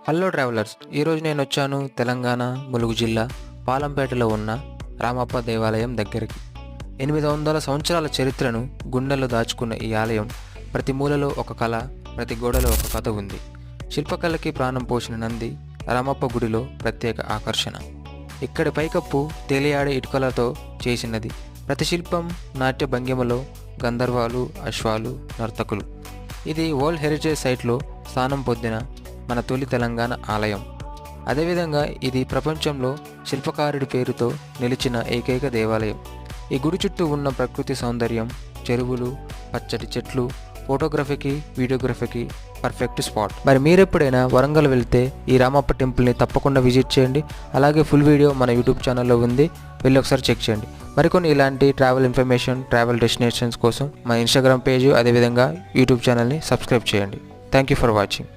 Hello travellers, ఈరోజు నేను వచ్చాను తెలంగాణ ములుగు జిల్లా పాలంపేటలో ఉన్న రామప్ప దేవాలయం దగ్గరికి. 800 సంవత్సరాల చరిత్రను గుండెల్లో దాచుకున్న ఈ ఆలయం ప్రతి మూలలో ఒక కళ, ప్రతి గోడలో ఒక కథ ఉంది. శిల్పకళకి ప్రాణం పోసిన నంది రామప్ప గుడిలో ప్రత్యేక ఆకర్షణ. ఇక్కడి పైకప్పు తేలియాడే ఇటుకలతో చేసినది. ప్రతి శిల్పం నాట్య భంగిమలో గంధర్వాలు, అశ్వాలు, నర్తకులు. ఇది వరల్డ్ హెరిటేజ్ సైట్లో స్థానం పొందిన మన తొలి తెలంగాణ ఆలయం. అదేవిధంగా ఇది ప్రపంచంలో శిల్పకారుడి పేరుతో నిలిచిన ఏకైక దేవాలయం. ఈ గుడి చుట్టూ ఉన్న ప్రకృతి సౌందర్యం, చెరువులు, పచ్చటి చెట్లు ఫోటోగ్రఫీకి, వీడియోగ్రఫీకి పర్ఫెక్ట్ స్పాట్. మరి మీరెప్పుడైనా వరంగల్ వెళ్తే ఈ రామప్ప టెంపుల్ని తప్పకుండా విజిట్ చేయండి. అలాగే ఫుల్ వీడియో మన యూట్యూబ్ ఛానల్లో ఉంది, వెళ్ళి ఒకసారి చెక్ చేయండి. మరికొన్ని ఇలాంటి ట్రావెల్ ఇన్ఫర్మేషన్, ట్రావెల్ డెస్టినేషన్స్ కోసం మా ఇన్స్టాగ్రామ్ పేజ్, అదేవిధంగా యూట్యూబ్ ఛానల్ని సబ్స్క్రైబ్ చేయండి. Thank you for watching.